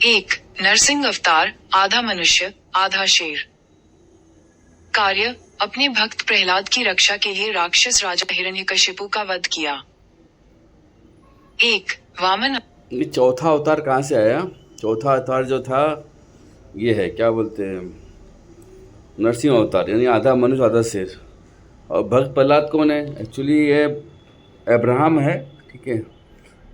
एक नरसिंह अवतार, आधा मनुष्य आधा शेर। कार्य, अपने भक्त प्रहलाद की रक्षा के लिए राक्षस राजा हिरण्यकशिपु का वध किया। एक वामन। ये चौथा अवतार कहाँ से आया? चौथा अवतार जो था ये है, क्या बोलते हैं, नरसिंह अवतार, यानी आधा मनुष्य आधा शेर। और भक्त प्रहलाद कौन है? एक्चुअली ये अब्राहम है, ठीक है।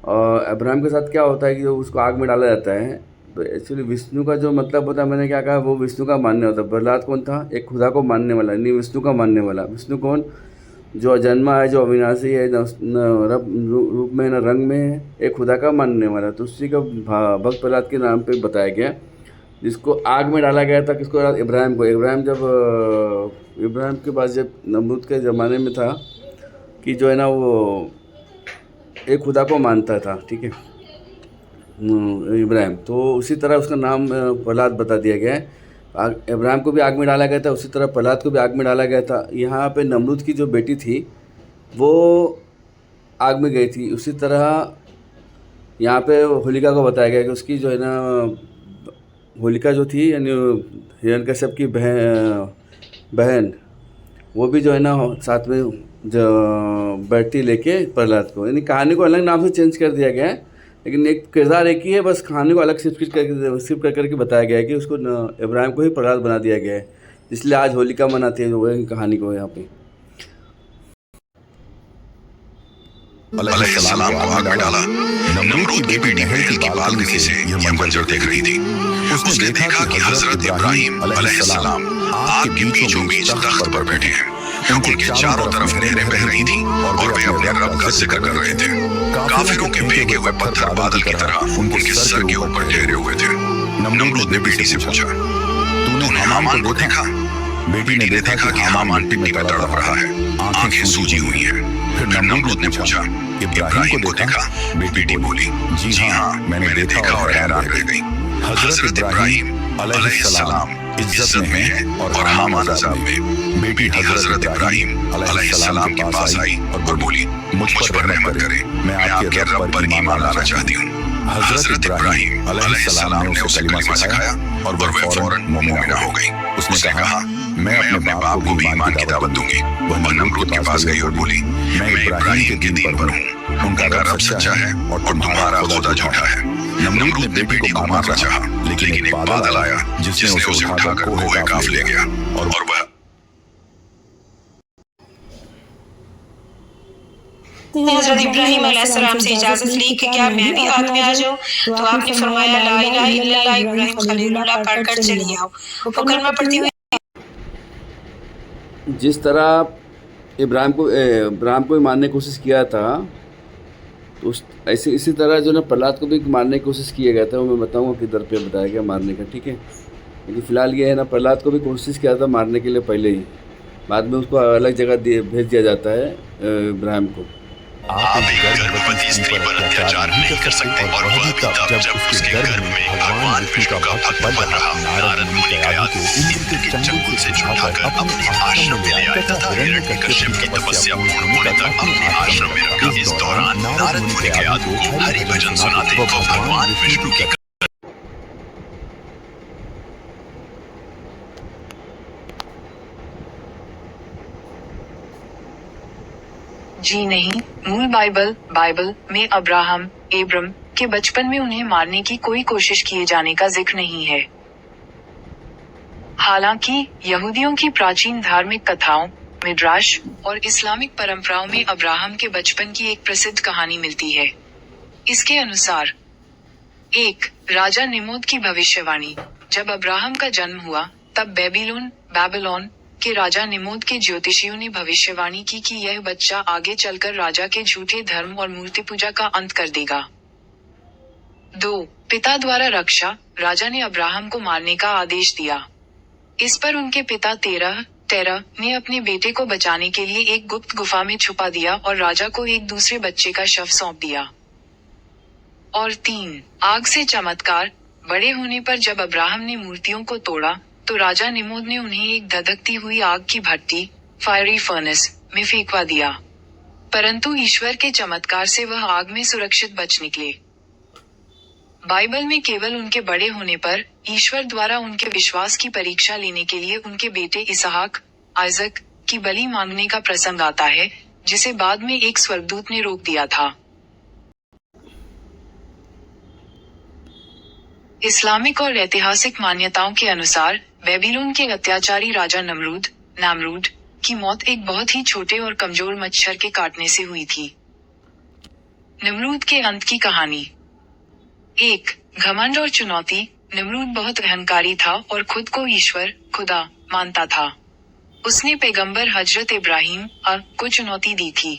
और अब्राहम के साथ क्या होता है कि जो उसको आग में डाला जाता है, तो एक्चुअली विष्णु का जो मतलब होता है, मैंने क्या कहा, वो विष्णु का मानने होता है। प्रहलाद कौन था? एक खुदा को मानने वाला, यानी विष्णु का मानने वाला। विष्णु कौन? जो अजन्मा है, जो अविनाशी है, न रूप में न रंग में है, एक खुदा का मानने वाला। तो उसी का भक्त प्रहलाद के नाम पे बताया गया, जिसको आग में डाला गया था। किसको? इब्राहिम को। इब्राहिम जब इब्राहिम के पास जब नमरूद के ज़माने में था कि जो है ना, वो एक खुदा को मानता था, ठीक है, इब्राहिम। तो उसी तरह उसका नाम प्रहलाद बता दिया गया है। इब्राहिम को भी आग में डाला गया था, उसी तरह प्रहलाद को भी आग में डाला गया था। यहाँ पे नमरूद की जो बेटी थी वो आग में गई थी। उसी तरह यहाँ पे होलिका को बताया गया कि उसकी जो है ना, होलिका जो थी, यानी हिरण्यकश्यप की बहन, वो भी जो है ना साथ में जो बैठती लेके प्रहलाद को। यानी कहानी को अलग नाम से चेंज कर दिया गया है, लेकिन एक किरदार एक ही है, बस कहानी को अलग शिफ्ट कर करके बताया गया है कि उसको इब्राहिम को ही प्रहलाद बना दिया गया है, इसलिए आज होलिका मनाते हैं वही कहानी को यहाँ पे। अलैहिस्सलाम को आग में डाला। नमरूद की बेटी महल की बालकनी से यह मंजर देख रही थी। उसने देखा कि हजरत इब्राहिम अलैहिस्सलाम आग के बीचों बीच तख्त पर बैठे हैं। उनके चारों तरफ नहरें बह रही थी और वे अपने रब का जिक्र कर रहे थे। काफिरों के फेंके हुए पत्थर बादल की तरह उनके सर के ऊपर ठहरे हुए थे। नमरूद ने बेटी से पूछा, तूने हामान को देखा? बेटी ने देखा कि हामान मिट्टी में तड़प रहा है, आंखें सूजी हुई हैं। फिर नमरूद ने पूछा, इब्राहिम को देखा? बेटी बोली, जी हाँ, मैंने देखा और हैरान रह गई। हजरत इब्राहिम अलैहिस्सलाम इज्जत में है और हामान अज़ाब में। बेटी हजरत इब्राहिम अलैहिस्सलाम के पास आई और बोली, मुझ पर रहमत करे, मैं आपके रब पर ईमान लाना चाहती हूँ। हजरत इब्राहिम अलैहिस्सलाम ने उसे कलिमा सिखाया और वह फौरन मोमिना हो गई। उसने कहा, मैं अपने बाप को भी ईमान की दावत दूंगी। वह नमरूद के पास गई और बोली, मैं इब्राहिम के दीन पर हूँ, उनका रब सच्चा है और तुम्हारा खुदा झूठा है। नमरूद ने बेटी को मारना चाहा, लेकिन एक बादल आया जिसने उसे उठाकर कोहे काफ ले गया और वह हज़रत इब्राहिम अलैहिस्सलाम से इजाज़त ली कि क्या मैं भी आग में आ जाऊं, तो आपने फरमाया, ला इलाहा इल्लल्लाह इब्राहिम खलीलुल्लाह पढ़कर चली आओ। वो कलमा पढ़ती हुई जिस तरह इब्राहिम को भी मारने की कोशिश किया था, तो इसी तरह जो ना प्रहलाद को भी मारने की कोशिश किया गया था। वो मैं बताऊँगा किधर पे बताया गया मारने का, ठीक है। लेकिन फ़िलहाल ये है ना, प्रहलाद को भी कोशिश किया था मारने के लिए पहले ही, बाद में उसको अलग जगह भेज दिया जाता है इब्राहिम को। आप एक गर्भवती स्त्री पर अत्याचार नहीं कर सकते, और वह भी तब जब उसके गर्भ में भगवान विष्णु का भक्त बन रहा। नारद मुनि गया को इंद्र के जंगल से उठाकर अपने आश्रम में ले आया तथा हिरण्यकश्यप की तपस्या पूर्ण होने तक अपने आश्रम में रखा। इस दौरान नारद मुनि गया को हरि भजन सुनाते तो भगवान विष्णु की जी नहीं, मूल बाइबल में एब्रम के बचपन में उन्हें मारने की कोई कोशिश किए जाने का जिक्र नहीं है। हालांकि यहूदियों की प्राचीन धार्मिक कथाओं, मिड्राश और इस्लामिक परंपराओं में अब्राहम के बचपन की एक प्रसिद्ध कहानी मिलती है। इसके अनुसार एक राजा निमोद की भविष्यवाणी। जब अब्राहम का जन्म हुआ, तब बेबीलोन के राजा निमोद के ज्योतिषियों ने भविष्यवाणी की कि यह बच्चा आगे चलकर राजा के झूठे धर्म और मूर्ति पूजा का अंत कर देगा। 2. पिता द्वारा रक्षा। राजा ने अब्राहम को मारने का आदेश दिया। इस पर उनके पिता तेरह ने अपने बेटे को बचाने के लिए एक गुप्त गुफा में छुपा दिया और राजा को एक दूसरे बच्चे का शव सौंप दिया। और 3. आग से चमत्कार। बड़े होने पर जब अब्राहम ने मूर्तियों को तोड़ा, तो राजा निमोद ने उन्हें एक धधकती हुई आग की भट्टी, फायरी फर्नेस, में फेंकवा दिया। परंतु ईश्वर के चमत्कार से वह आग में सुरक्षित बच निकले। बाइबल में केवल उनके बड़े होने पर ईश्वर द्वारा उनके विश्वास की परीक्षा लेने के लिए उनके बेटे इसहाक, आइजक, की बलि मांगने का प्रसंग आता है, जिसे बाद में एक स्वर्गदूत ने रोक दिया था। इस्लामिक और ऐतिहासिक मान्यताओं के अनुसार बेबीलोन के अत्याचारी राजा नामरूद की मौत एक बहुत ही छोटे और कमजोर मच्छर के काटने से हुई थी। नमरूद के अंत की कहानी। 1. घमंड और चुनौती। नमरूद बहुत अहंकारी था और खुद को ईश्वर, खुदा, मानता था। उसने पैगंबर हजरत इब्राहिम को चुनौती दी थी।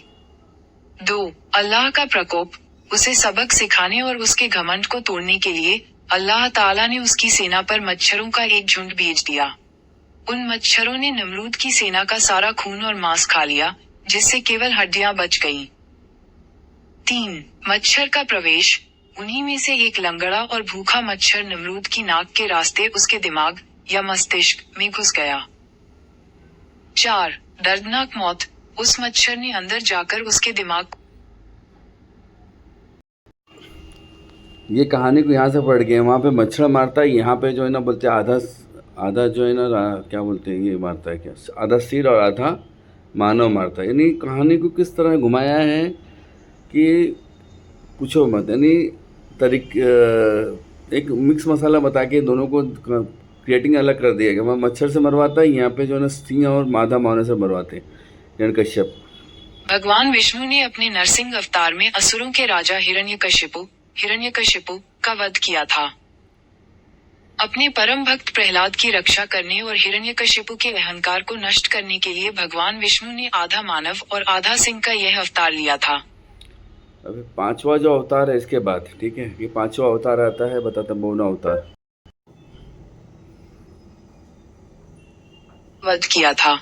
2. अल्लाह का प्रकोप। उसे सबक सिखाने और उसके घमंड को तोड़ने के लिए अल्लाह ताला ने उसकी सेना पर मच्छरों का एक झुंड भेज दिया। उन मच्छरों ने नमरूद की सेना का सारा खून और मांस खा लिया, जिससे केवल हड्डियां बच गईं। 3. मच्छर का प्रवेश। उन्हीं में से एक लंगड़ा और भूखा मच्छर नमरूद की नाक के रास्ते उसके दिमाग या मस्तिष्क में घुस गया। 4. दर्दनाक मौत। उस मच्छर ने अंदर जाकर उसके दिमाग। ये कहानी को यहाँ से पढ़ गए, वहाँ पे मच्छर मारता है, यहाँ पे जो है ना बोलते हैं आधा जो है ना क्या बोलते हैं, ये मारता है क्या, आधा सिर और आधा मानव मारता है। यानी कहानी को किस तरह घुमाया है कि पूछो मत। यानी एक मिक्स मसाला बता के दोनों को क्रिएटिंग अलग कर दिया गया। वहाँ मच्छर से मरवाता है, यहाँ पे जो है ना सिंह और मादा मानव से मरवाते हैं। हिरण्यकश्यप। भगवान विष्णु ने अपने नरसिंह अवतार में असुरों के राजा हिरण्यकशिपु का वध किया था। अपने परम भक्त प्रहलाद की रक्षा करने और हिरण्यकशिपु के अहंकार को नष्ट करने के लिए भगवान विष्णु ने आधा मानव और आधा सिंह का यह अवतार लिया था। अभी 5वां जो अवतार है इसके बाद, ठीक है, ये 5वां अवतार आता है बताता मौना अवतार। वध किया था।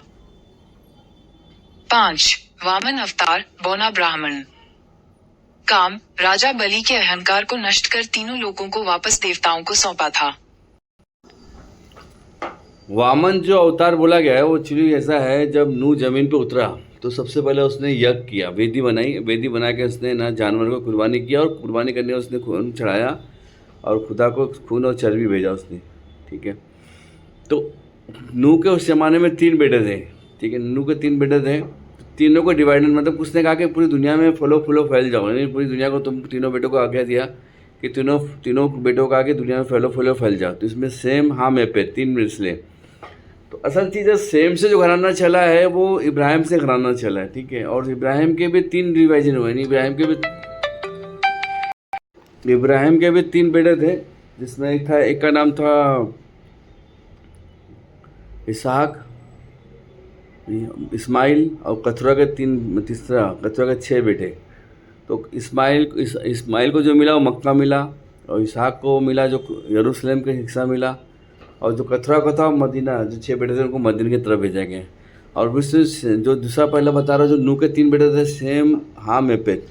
5. वामन अवतार, बौना ब्राह्मण। काम, राजा बलि के अहंकार को नष्ट कर तीनों लोगों को वापस देवताओं को सौंपा था। वामन जो अवतार बोला गया है वो एक्चुअली ऐसा है, जब नूह जमीन पे उतरा तो सबसे पहले उसने यज्ञ किया, वेदी बनाई, वेदी बना के उसने ना जानवर को कुर्बानी किया और कुर्बानी करने उसने खून चढ़ाया और खुदा को खून और चर्बी भेजा उसने, ठीक है। तो नूह के उस जमाने में 3 बेटे थे, ठीक है। नूह के 3 बेटे थे, तीनों को डिवाइडेड, मतलब उसने कहा कि पूरी दुनिया में फलो फैल जाओ। यानी पूरी दुनिया को तुम तीनों बेटों को आज्ञा दिया कि तीनों बेटों को आगे दुनिया में फलो फैल जाओ। तो इसमें सेम, हाम, एपेत 3 मिसले। तो असल चीज़ है, सेम से जो घराना चला है वो इब्राहिम से घराना चला है, ठीक है। और इब्राहिम के भी 3 डिवाइजन हुए। इब्राहिम के भी 3 बेटे थे, जिसमें एक का नाम था इसहाक, इस्माइल, और कथुरा के 6 बेटे। तो इस्माइल को जो मिला वो मक्का मिला, और इसहाक को मिला जो यरूशलेम का हिस्सा मिला, और जो कथुरा का था मदीना, जो 6 बेटे थे उनको मदीना की तरफ भेजा गया। और जो दूसरा पहला बता रहा, जो नूह के 3 बेटे थे, सेम, हाम, एपेत,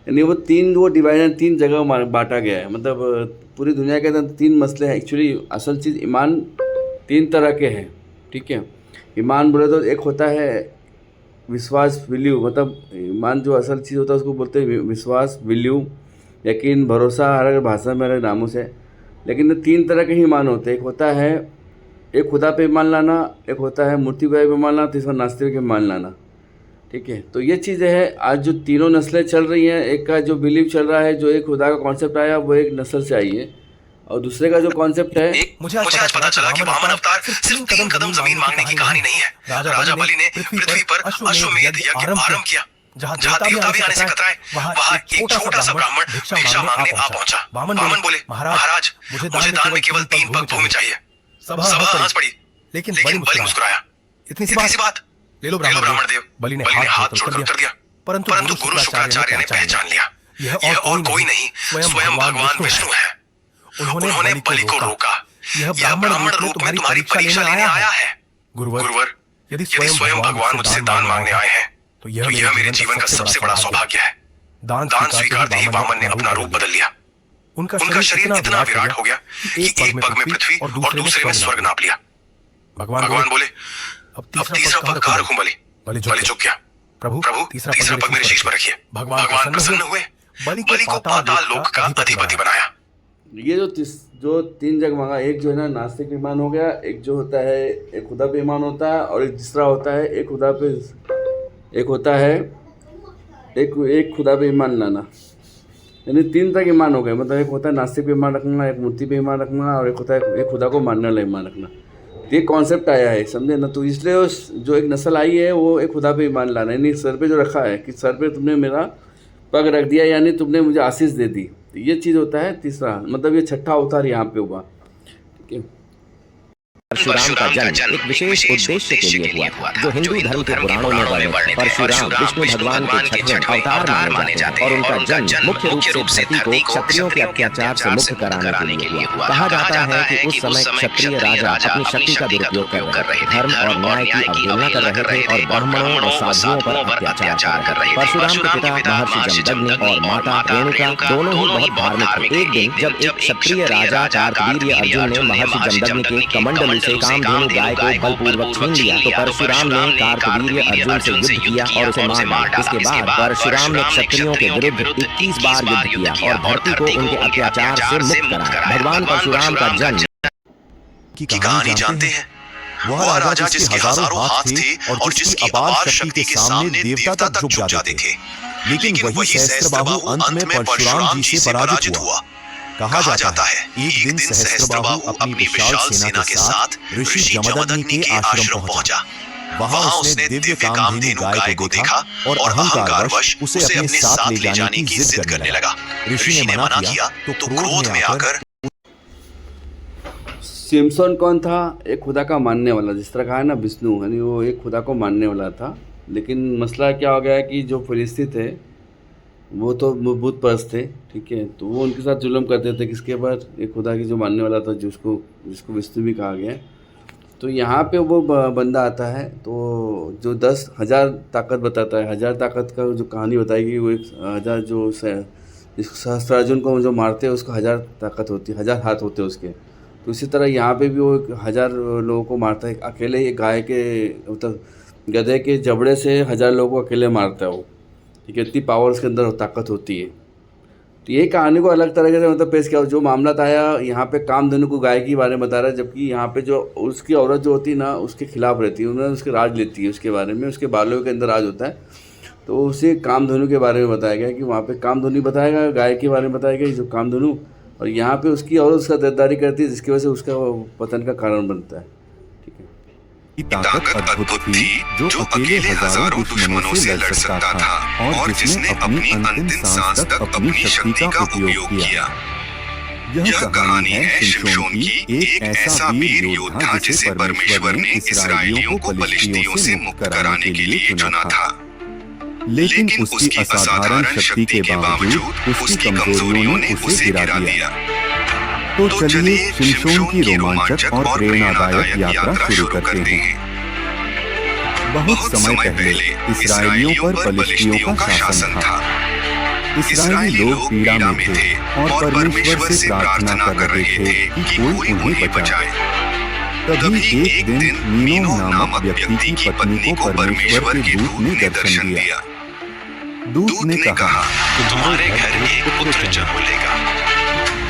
यानी वो 3 डिवाइडर 3 जगह बांटा गया है। मतलब पूरी दुनिया के अंदर 3 मसले हैं। एक्चुअली असल चीज़ ईमान 3 तरह के हैं, ठीक है। ईमान बोले तो एक होता है विश्वास, विल्यू, मतलब ईमान जो असल चीज़ होता है उसको बोलते हैं विश्वास, विल्यू, यकीन, भरोसा, अलग भाषा में अलग नामों से। लेकिन 3 तरह के ही ईमान होते हैं। एक होता है एक खुदा पे ईमान लाना, एक होता है मूर्ति पे ईमान लाना, तीसरा नास्तिक पे ईमान लाना, ठीक है। तो ये चीज़ें हैं। आज जो तीनों नस्लें चल रही हैं, एक का जो बिलीव चल रहा है, जो एक खुदा का कॉन्सेप्ट आया वो एक नस्ल से आई है, और दूसरे का जो कॉन्सेप्ट है, मुझे आज पता चला कि वामन अवतार सिर्फ 3 कदम जमीन मांगने की कहानी नहीं है। राजा बलि ने पृथ्वी पर अश्वमेध यज्ञ आरंभ किया। जहाँ देवता भी आने से कतराए, वहाँ एक छोटा सा ब्राह्मण भिक्षा मांगने आ पहुंचा। वामन बोले, महाराज, मुझे दान में केवल 3 पग भूमि चाहिए। सभा हंस पड़ी, लेकिन बलि मुस्कुराया। इतनी सी बात, ले लो ब्राह्मण देव। बलि ने हाथ जोड़कर उत्तर दिया, परंतु गुरु शुक्राचार्य ने पहचान लिया, यह और कोई नहीं, स्वयं भगवान विष्णु है। उन्होंने बलि को रोका। यह ब्राह्मण रूप में तुम्हारी परीक्षा लेने आया है। गुरुवर, यदि स्वयं भगवान मुझसे दान मांगने आए हैं तो यह मेरे जीवन का सबसे बड़ा सौभाग्य है। दान स्वीकारते ही वामन ने अपना रूप बदल लिया। उनका शरीर इतना विराट हो गया कि एक पग में पृथ्वी और दूसरे में स्वर्ग नाप लिया। भगवान बोले, अब तीसरा पग कहाँ रखूं बलि? बलि झुक गया। प्रभु, तीसरा पग मेरे शीश पर रखिए। भगवान प्रसन्न हुए, बलि को पाताल लोक का अधिपति बनाया। ये जो 3 जग मांगा, एक जो है ना नास्तिक पे ईमान हो गया, एक जो होता है एक खुदा पे ईमान होता है, और एक तीसरा होता है एक खुदा पे एक खुदा पे ईमान लाना। यानी 3 तक ईमान हो गए। मतलब एक होता है नास्तिक पे ईमान रखना, एक मूर्ति पे ईमान रखना, और एक होता है एक खुदा को मानने वाला ईमान रखना। ये कॉन्सेप्ट आया है, समझे ना। तो इसलिए जो एक नस्ल आई है वो एक खुदा पे ईमान लाना, यानी सर पे जो रखा है कि सर पे तुमने मेरा पग रख दिया, यानी तुमने मुझे आशीष दे दी। तो ये चीज़ होता है तीसरा, मतलब ये छठा अवतार यहाँ पे हुआ। ठीक है। परशुराम का जन्म एक विशेष उद्देश्य के लिए हुआ था, जो हिंदू धर्म के पुराणों में वर्णित है। परशुराम विष्णु भगवान के छठवें अवतार माने जाते हैं और उनका जन्म मुख्य रूप से धरती को क्षत्रियों के अत्याचार से मुक्त कराने के लिए हुआ। कहा जाता है कि उस समय क्षत्रिय राजा अपनी शक्ति का दुरुपयोग कर रहे थे, धर्म और न्याय की अवहेलना कर रहे थे और ब्राह्मणों और साधुओं पर अत्याचार कर रहे थे। परशुराम के पिता महर्षि जमदग्नि और माता रेणुका दोनों ही बहुत धार्मिक थे। एक दिन जब एक क्षत्रिय राजा कार्तवीर्य अर्जुन ने महर्षि जमदग्नि के कमंडलू से कामधेनु गाय को बलपूर्वक छीन लिया, तो परशुराम ने कार्तवीर्य अर्जुन से युद्ध किया और उसे मार डाला। इसके बाद परशुराम ने क्षत्रियों के विरुद्ध 21 बार युद्ध किया और धरती को उनके अत्याचार से मुक्त कराया। भगवान परशुराम का जन्म की कहानी जानते हैं। वह राजा जिसके हजारों हाथ थे और जिसकी अपार शक्ति के सामने देवता तक झुक जाते थे, लेकिन वही सहस्त्रबाहु अंत में परशुराम जी से पराजित हुआ। कहा जाता है एक दिन सहस्त्रबाहु अपनी विशाल सेना के साथ ऋषि जमदग्नि के आश्रम पहुंचा। वहां उसने दिव्य कामधेनु गाय को देखा और अहंकारवश उसे अपने साथ ले जाने की जिद करने लगा। ऋषि ने मना किया तो क्रोध में आकर सिम्सन कौन था? एक खुदा का मानने वाला, जिस तरह कहा है ना विष्णु, यानी वो एक खुदा को मानने वाला था। लेकिन मसला क्या हो गया कि जो फिलिस्ती थे वो तो बुत परस्त थे, ठीक है। तो वो उनके साथ जुल्म करते थे। किसके बाद? एक खुदा की जो मानने वाला था, जिसको विष्णु भी कहा गया। तो यहाँ पे वो बंदा आता है, तो जो 10,000 ताकत बताता है, 1000 ताकत का जो कहानी बताएगी, वो 1000 जो सहस्त्रार्जुन को जो मारते हैं उसको 1000 ताकत होती है, 1000 हाथ होते हैं उसके। तो इसी तरह यहाँ पे भी वो 1000 लोगों को मारता है अकेले ही। गाय के मतलब गधे के जबड़े से 1000 लोगों को अकेले मारता है वो, ठीक है। इतनी पावर उसके अंदर ताकत होती है। तो ये कहानी को अलग तरह से मतलब पेश किया। जो मामला आया यहाँ पे कामधेनु को गाय के बारे में बता रहा है, जबकि यहाँ पे जो उसकी औरत जो होती है ना उसके खिलाफ रहती है, उन्होंने उसके राज लेती है उसके बारे में, उसके बालों के अंदर राज होता है। तो उसे कामधेनु के बारे में बताया गया कि वहाँ पे कामधेनु बताया गया, गाय के बारे में बताया गया जो कामधेनु, और यहाँ पे उसकी औरत उसका दरदारी करती है, जिसकी वजह से उसका पतन का कारण बनता है। ताकत अद्भुत थी जो अकेले हजारों दुश्मनों से लड़ सकता था और जिसने अपनी अंतिम सांस तक अपनी शक्ति का उपयोग किया। यह कहानी है शिमशोन की, एक ऐसा वीर योद्धा जिसे परमेश्वर ने इस्राएलियों को पलिश्तियों से मुक्त कराने के लिए चुना था। लेकिन उसकी असाधारण शक्ति के बावजूद उसकी कमजोरियों ने उसे गिरा दिया। तो चलिए शिमशोन की रोमांचक और प्रेरणादायक यात्रा शुरू करते हैं। बहुत समय पहले इस्राएलियों पर पलिश्तियों का शासन था। इस्राएली लोग पीड़ा में थे और परमेश्वर से प्रार्थना कर रहे थे कि कोई उन्हें बचाए। तभी एक दिन नीनो नामक व्यक्ति की पत्नी को परमेश्वर के दूत ने दर्शन दिया। दूत ने कहा, तुम्हारे घर एक पुत्र जन्म लेगा,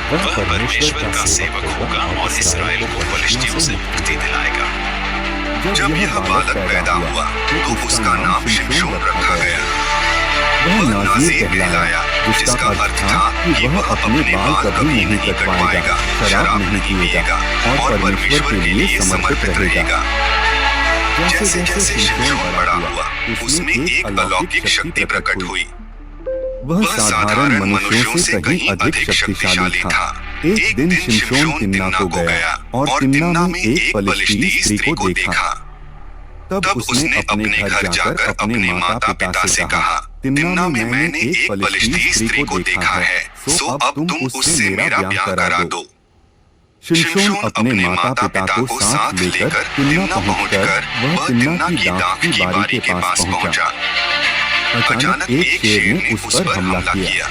वह परमेश्वर का सेवक होगा और इस्राएल को पलिश्तियों से मुक्ति दिलाएगा। जब यह बालक पैदा हुआ तो उसका नाम शिमशोन रखा गया। वह नाज़ीर कहलाया, जिसका अर्थ था कि वह अपने बाल कभी नहीं कटवाएगा, शराब नहीं पिएगा और परमेश्वर के लिए समर्पित रहेगा। जैसे जैसे शिमशोन बड़ा हुआ, उसमें एक अलौकिक शक्ति प्रकट हुई। वह साधारण मनुष्यों से कहीं अधिक शक्तिशाली था। एक दिन शिमशोन तिम्ना को गया और तिम्ना में एक पलिश्ती स्त्री को देखा। तब उसने अपने घर जाकर अपने माता पिता से कहा, तिम्ना में मैंने एक पलिश्ती स्त्री को देखा है, सो अब तुम उससे मेरा ब्याह करा दो। शिमशोन अपने माता पिता को साथ लेकर तिम्ना पहुंचकर वह तिम्ना की दाख की बारी के पास पहुंचा। अचानक एक शेर ने उस पर हमला किया।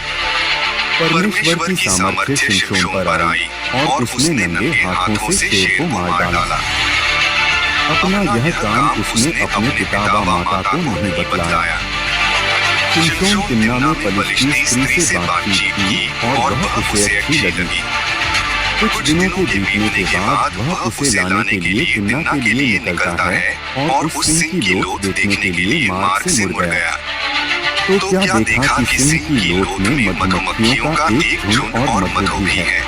परमेश्वर की सामर्थ्य शिमशोन पर आई और उसने नंगे हाथों से शेर को मार डाला। अपना यह काम उसने अपने पिता व माता को नहीं बतलाया। शिमशोन तिम्ना में पलिश्ती स्त्री से बातचीत की और वह उसे अच्छी लगी। कुछ दिनों के बीतने के बाद वह उसे लाने के लिए तिम्ना के लिए निकलता है और उस सिंह की लोथ देखने के लिए मार्ग से मुड़ गया। तो क्या देखा कि सिंह की लोथ में मधुमक्खियों का एक झुंड और मधु भी है।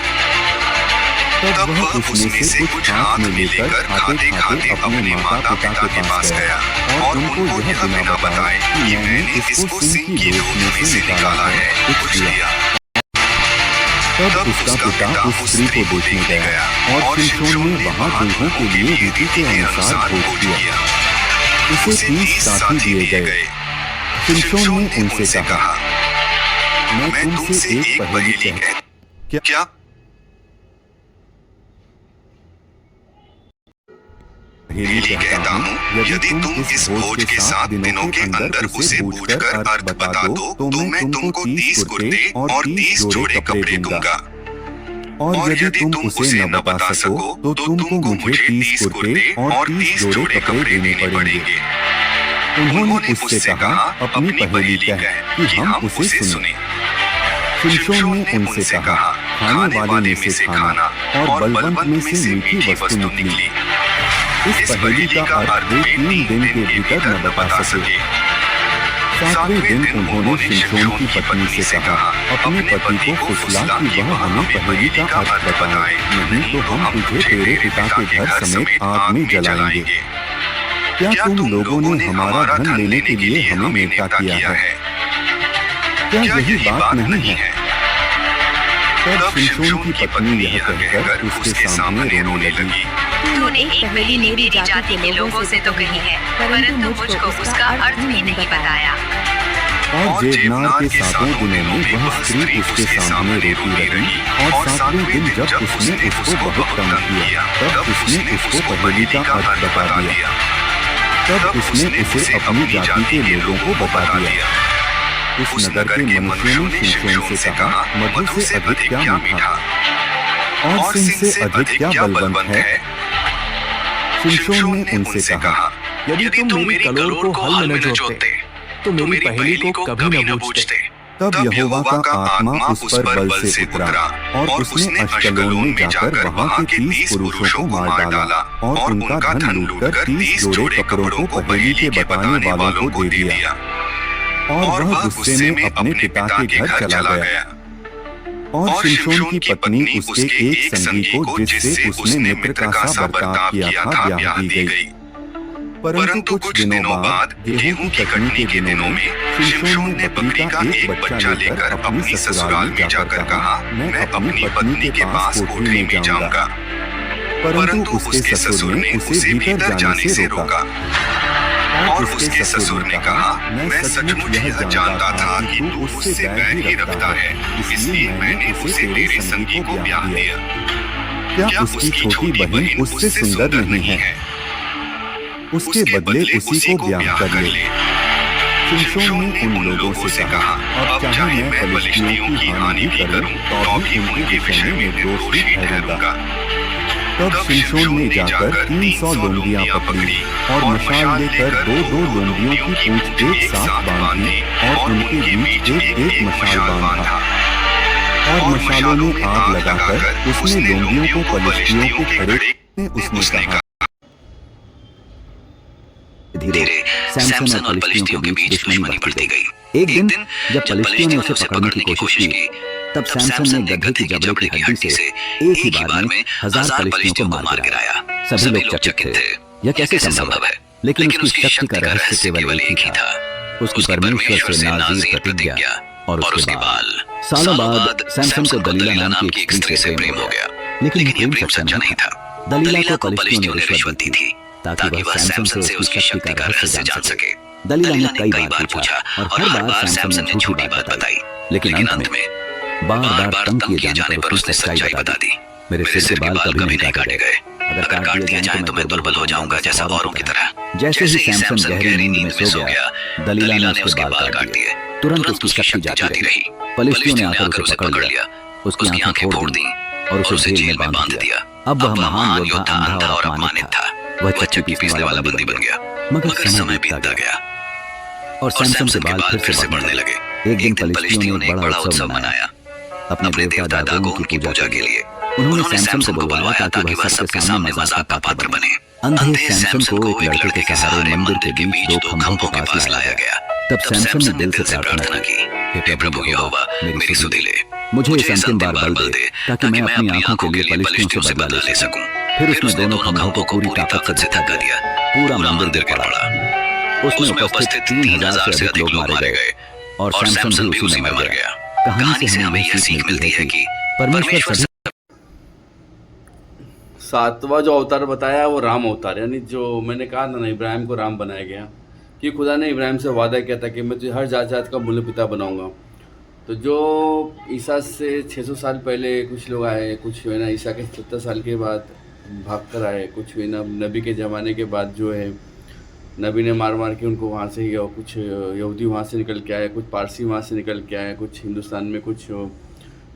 तब वह उसमें से कुछ हाथ में लेकर खाते खाते अपने माता पिता के पास गया और उनको यह बिना बताए कि मैंने इसको सिंह की लोथ में से निकाला है, कुछ दिया। तब उसका पिता उस स्त्री को देखने गया और शिमशोन ने वहां दूल्हों के लिए रीति के अनुसार भोज दिया। उसे 30 साथी दिए गए। शिमशोन ने उनसे कहा, मैं तुमसे एक पहेली क्या? पहेली कहता हूँ, यदि तुम इस भोज के 7 दिनों के अंदर उसे बूझकर अर्घ बता दो तो मैं तुमको 30 कुर्ते और 30 जोड़े कपड़े दूंगा। और यदि तुम उसे न बता सको तो तुमको मुझे 30 कुर्ते और 30 जोड़े कपड़े देने पड़ेंगे। उन्होंने उससे कहा, अपनी पहेली कह कि हम उसे सुने। शिमशोन ने उनसे कहा, खाने वाले में से खाना और बलवंत में से मीठी वस्तु निकली। इस पहेली का अर्थ वे 3 दिन के भीतर न बता सके। 7वें दिन उन्होंने शिमशोन की पत्नी से कहा, अपने पति को फुसला कि वह हमें पहेली का अर्थ बताए, नहीं तो हम तुझे तेरे पिता के घर समेत आग में जलाएंगे। क्या तुम लोगों ने हमारा धन लेने के लिए हमें नेवता किया है? क्या यही बात नहीं है? तब शिमशोन की पत्नी यह कहकर उसके सामने रोने लगी। तूने एक पहेली मेरी जाति के लोगों से तो कही है, परंतु मुझको उसका अर्थ भी नहीं बताया। और जेबनार के 7वें दिनों में वह स्त्री उसके सामने रोती रही और 7वें दिन जब उसने उसको बहुत तंग किया तब उसने उसको पहेली का अर्थ बता दिया। तब उसने उसे अपनी जाति के लोगों को बता दिया। उस नगर के मनुष्यों ने शिमशोन से कहा, मधु से अधिक क्या मीठा और सिंह से अधिक क्या बलवंत है। शिमशोन ने उनसे कहा, यदि तुम मेरी कलोर को हल में न जोड़ते तो मेरी पहेली को कभी न बूझते। तब यहोवा का आत्मा उस पर बल से उतरा और उसने अश्कलोन में जाकर वहां के 30 पुरुषों को मार डाला और उनका धन लूटकर 30 जोड़े कपड़ों को पहेली के बताने वालों को दे दिया। और वह गुस्से में अपने पिता के घर चला गया। और शिमशोन की पत्नी उसके एक संगी को जिससे उसने मित्र का सा बर्ताव किया था ब्याह दी गई। परंतु कुछ दिनों बाद गेहूं की कटनी के दिनों में शिमशोन ने बकरी का एक बच्चा लेकर अपनी ससुराल में जाकर कहा, मैं अपनी पत्नी के पास कोठरी में जाऊंगा। परंतु उसके ससुर ने उसे भीतर जाने से रोका। और उसके ससुर ने कहा, मैं सचमुच यह जानता था कि तू उससे बैर ही रखता है, इसलिए मैंने उसे तेरे संगी को ब्याह दिया। क्या उसकी छोटी बहन उससे सुंदर नहीं है? उसके बदले उसी को ब्याह कर ले। शिमशोन ने उन लोगों से कहा, अब चाहे मैं फलिस्तियों की हानि भी करूं तो भी उनके विषय में निर्दोष ही ठहरूंगा। तब शिमशोन ने जाकर 300 लोमड़ियां पकड़ी और मशाल लेकर 2-2 लोमड़ियों की पूंछ एक साथ बांधी और उनके बीच एक मशाल बांधा। और मशालों में आग लगाकर उसने लोमड़ियों को फलिस्तियों के खड़े में उसने कहा। धीरे सैमसन और फलिस्तियों के बीच दुश्मनी बढ़ती गई। एक दिन जब फलिस्तियों ने उसे पकड़ने की कोशिश की तब सैमसन ने गधे की जबड़े की हड्डी से एक ही बार में 1000 फलिस्तियों को मार गिराया। सभी लोग चकित थे, यह कैसे संभव है? लेकिन उसकी शक्ति का रहस्य केवल एक ही था, उसकी परमेश्वर से नाज़ीर प्रतिज्ञा और उसके बाल। सालों बाद सैमसन को दलीला नाम की एक स्त्री से प्रेम हो गया, लेकिन ये प्रेम सच्चा नहीं था। दलीला को फलिस्तियों ने रिश्वत दी थी ताकि वह सैमसन से उसकी शक्ति का रहस्य जान सके। दलीला ने कई बार पूछा और हर बार सैमसन ने झूठी बात बताई, लेकिन अंत में बार-बार तंग किए जाने पर उसने सच्चाई बता दी। मेरे सिर के बाल कभी नहीं काटे गए, अगर काट दिए जाएं तो मैं दुर्बल हो जाऊंगा जैसा औरों की तरह। जैसे ही सैमसन गहरी नींद में सो गया, दलीला ने उसके बाल काट दिए। तुरंत उसकी शक्ति जाती रही। फलिस्तियों ने आकर उसे पकड़ लिया, उसकी आंखें फोड़ दी और उसे जेल में बांध दिया। अब वह महान योद्धा अंधा और अपमानित था, वह चक्की पीसने वाला बंदी बन गया। मगर समय बीतता गया और सैमसन के बाल फिर से बढ़ने लगे। एक दिन फलिस्तियों ने एक बड़ा उत्सव मनाया अपने देवता दागोन की पूजा के लिए। उन्होंने सैमसन को बुलवाया ताकि वह सबके सामने मजाक का पात्र बने। अंधे सैमसन को एक लड़के के सहारे मंदिर के बीच दो खंभों के पास लाया गया। तब सैमसन ने दिल से प्रार्थना की, हे प्रभु यहोवा, मेरी सुधि ले, मुझे इस अंतिम बार बल दे ताकि मैं अपनी आंखों के लिए पलिश्तियों से बदला ले सकूं। फिर उसने दोनों खंभों को पूरी ताकत से धक्का दिया, पूरा मंदिर गिर पड़ा। उसमें उपस्थित 3000 से अधिक लोग मारे गए और सैमसन भी उसी में मर गया। कहानी से हमें यह सीख मिलती है कि परमेश्वर सभी। सातवां जो अवतार बताया वो राम अवतार, यानी जो मैंने कहा ना इब्राहिम को राम बनाया गया कि खुदा ने इब्राहिम से वादा किया था कि मैं तुझे हर जात जात का मूल्य पिता बनाऊंगा। तो जो ईसा से 600 साल पहले कुछ लोग आए, कुछ है ना ईसा के 70 साल के बाद भाग कर आए, कुछ है ना नबी के ज़माने के बाद जो है नबी ने मार मार के उनको वहाँ से ही, और कुछ यहूदी वहाँ से निकल के आए, कुछ पारसी वहाँ से निकल के आए, कुछ हिंदुस्तान में, कुछ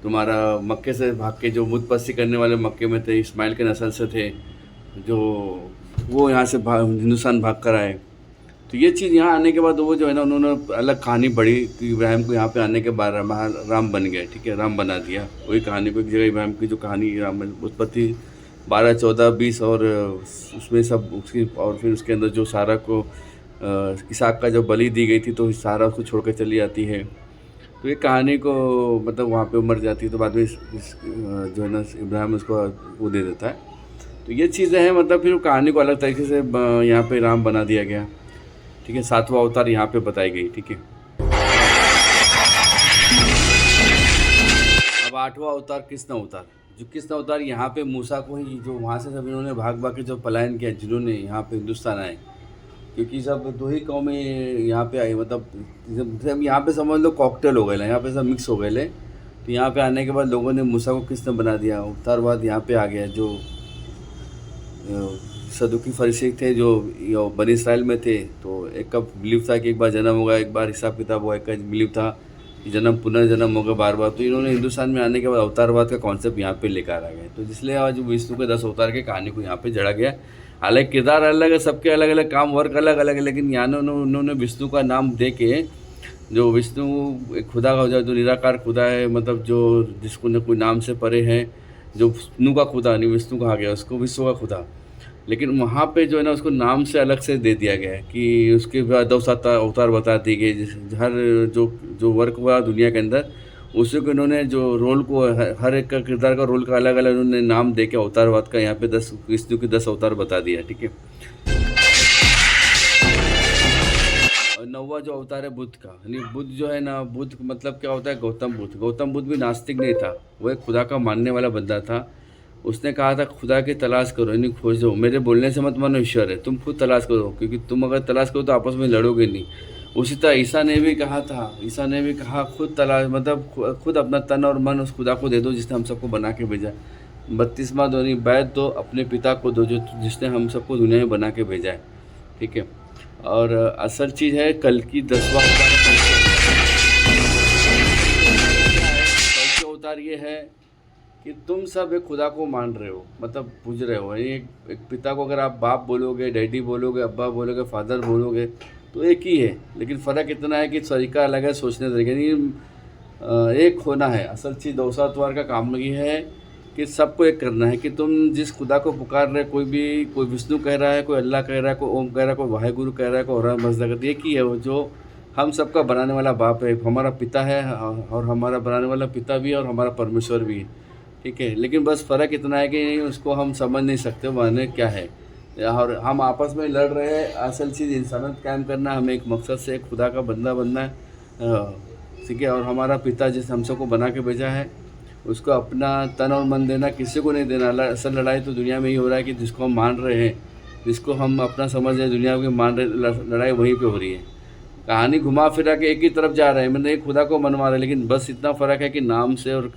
तुम्हारा मक्के से भाग के जो बुतपरस्ती करने वाले मक्के में थे, इस्माइल के नस्ल से थे, जो वो यहाँ से हिंदुस्तान भाग कर आए। तो ये चीज़ यहाँ आने के बाद वो जो है ना उन्होंने अलग कहानी बढ़ी कि इब्राहिम को यहाँ पे आने के बाद राम बन गए, ठीक है, राम बना दिया। वही कहानी को एक जगह इब्राहिम की जो कहानी राम उत्पत्ति 12, 14, 20 और उसमें सब उसकी, और फिर उसके अंदर जो सारा को इसहाक का जो बलि दी गई थी तो सारा उसको छोड़ कर चली जाती है। तो ये कहानी को मतलब वहाँ पे मर जाती है, तो बाद में जो है ना इब्राहिम उसको वो दे देता है। तो ये चीज़ें हैं, मतलब फिर कहानी को अलग तरीके से यहाँ पे राम बना दिया गया, ठीक है। सातवां अवतार यहाँ पे बताई गई, ठीक है। अब आठवां अवतार कृष्ण अवतार, जो कृष्ण अवतार यहाँ पे मूसा को ही, जो वहाँ से सब इन्होंने भाग के जो पलायन किया, जिन्होंने यहाँ पे हिंदुस्तान आए, क्योंकि सब दो ही कौमें यहाँ पे आई, मतलब यहाँ पे समझ लो कॉकटेल हो गए, यहाँ पे सब मिक्स हो गए। तो यहाँ पे आने के बाद लोगों ने मूसा को कृष्ण बना दिया। अवतार बाद यहाँ पे आ गया जो सदुकी फरीसी थे जो बनी इसराइल में थे, तो एक का बिलीव था कि एक बार जन्म होगा, एक बार हिसाब किताब होगा, एक का बिलीव था कि जन्म पुनर्जन्म होगा बार बार। तो इन्होंने हिंदुस्तान में आने के बाद अवतारवाद का कॉन्सेप्ट यहाँ पे लेकर आ गए। तो इसलिए आज विष्णु के 10 अवतार की कहानी को यहाँ पे जड़ा गया। हालांकि किरदार अलग है, सबके अलग अलग काम, वर्क अलग अलग है, लेकिन यहाँ उन्होंने विष्णु का नाम दे के, जो विष्णु एक खुदा का जो निराकार खुदा है, मतलब जो जिसको न कोई नाम से परे है, जो विष्णु का खुदा नहीं विष्णु कहा गया उसको, विश्व का खुदा। लेकिन वहाँ पे जो है ना उसको नाम से अलग से दे दिया गया है कि उसके बाद 10 अवतार बता दिए गए। हर जो वर्क हुआ दुनिया के अंदर, उसी को इन्होंने जो रोल को, हर एक का किरदार का रोल का अलग अलग उन्होंने नाम दे के अवतारवाद का यहाँ पे 10 विष्णु के 10 अवतार बता दिया, ठीक है। और 9वां जो अवतार है बुद्ध का, यानी बुद्ध जो है ना, बुद्ध मतलब क्या होता है, गौतम बुद्ध। गौतम बुद्ध भी नास्तिक नहीं था, वो एक खुदा का मानने वाला बंदा था। उसने कहा था खुदा की तलाश करो, यानी खोजो, मेरे बोलने से मत मानो ईश्वर है, तुम खुद तलाश करो, क्योंकि तुम अगर तलाश करो तो आपस में लड़ोगे नहीं। उसी तरह ईसा ने भी कहा खुद तलाश, मतलब खुद अपना तन और मन उस खुदा को दे दो जिसने हम सबको बना के भेजा। 32वां यानी बैत दो अपने पिता को दो, जो जिसने हम सबको दुनिया में बना के भेजा है, ठीक है। और असल चीज़ है कल की 10वां अवतार ये है कि तुम सब एक खुदा को मान रहे हो, मतलब पूज रहे हो। एक पिता को अगर आप बाप बोलोगे, डैडी बोलोगे, अब्बा बोलोगे, फादर बोलोगे, तो एक ही है, लेकिन फ़र्क इतना है कि तरीका अलग है, सोचने तरीके नहीं, एक होना है। असल चीज़ दौसातवार का काम ये है कि सबको एक करना है कि तुम जिस खुदा को पुकार रहे, कोई विष्णु कह रहा है, कोई अल्लाह कह रहा है, कोई ओम कह रहा है, कोई वाहेगुरु कह रहा है, कोई और मजदगत, एक ही है वो जो हम सबका बनाने वाला बाप है, हमारा पिता है, और हमारा बनाने वाला पिता भी है, और हमारा परमेश्वर भी है, ठीक है। लेकिन बस फ़र्क इतना है कि उसको हम समझ नहीं सकते माने क्या है, और हम आपस में लड़ रहे हैं। असल चीज़ इंसानियत कायम करना, हमें एक मकसद से एक खुदा का बंदा बनना है, ठीक है। और हमारा पिता जिस हम सबको बना के भेजा है, उसको अपना तन और मन देना, किसी को नहीं देना। असल लड़ाई तो दुनिया में ही हो रहा है कि जिसको हम मान रहे हैं, जिसको हम अपना समझ रहे हैं, दुनिया में मान रहे, लड़ाई वहीं पे हो रही है। कहानी घुमा फिरा के एक ही तरफ जा रहे हैं, मतलब एक खुदा को मनवा रहे हैं, लेकिन बस इतना फ़र्क है कि नाम से और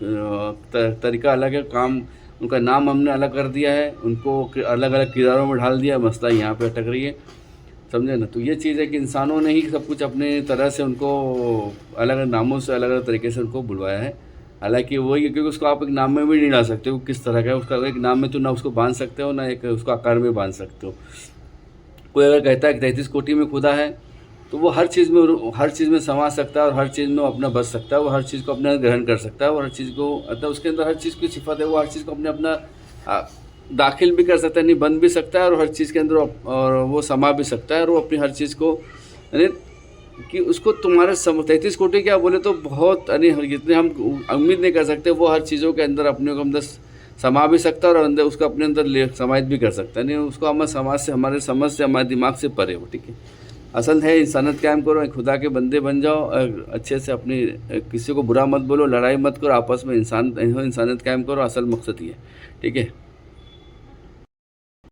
तरीका अलग है। काम उनका नाम हमने अलग कर दिया है, उनको अलग अलग किरदारों में ढाल दिया, मसला यहाँ पे अटक रही है, समझे ना। तो ये चीज़ है कि इंसानों ने ही सब कुछ अपने तरह से उनको अलग अलग नामों से, अलग अलग तरीके से उनको बुलवाया है। हालांकि वही, क्योंकि उसको आप एक नाम में भी नहीं डाल सकते हो किस तरह का है उसका, एक नाम में तो ना उसको बांध सकते हो, ना एक उसको आकार में बांध सकते हो। कोई अगर कहता है कि 33 कोटि में खुदा है, तो वो हर चीज़ में समा सकता है और हर चीज़ में अपना बच सकता है। वो हर चीज़ को अपने ग्रहण कर सकता है और हर चीज़ को मतलब उसके अंदर हर चीज़ की सिफत है। वो हर चीज़ को अपने अपना दाखिल भी कर सकता है, नहीं बन भी सकता है और हर चीज़ के अंदर और वो समा भी सकता है और वो अपनी हर चीज़ को यानी कि उसको तुम्हारे 33 कोटि क्या बोले तो बहुत यानी जितने हम उम्मीद नहीं कर सकते, वो हर चीज़ों के अंदर अपने को अंदर समा भी सकता है और अंदर उसको अपने अंदर समाहित भी कर सकता है। नहीं उसको हमारे समाज से, हमारे समझ से, हमारे दिमाग से परे हो। ठीक है, असल है इंसानियत कायम करो, खुदा के बंदे बन जाओ, अच्छे से अपनी किसी को बुरा मत बोलो, लड़ाई मत करो, आपस में इंसानियत कायम करो, असल मकसद ये। ठीक है।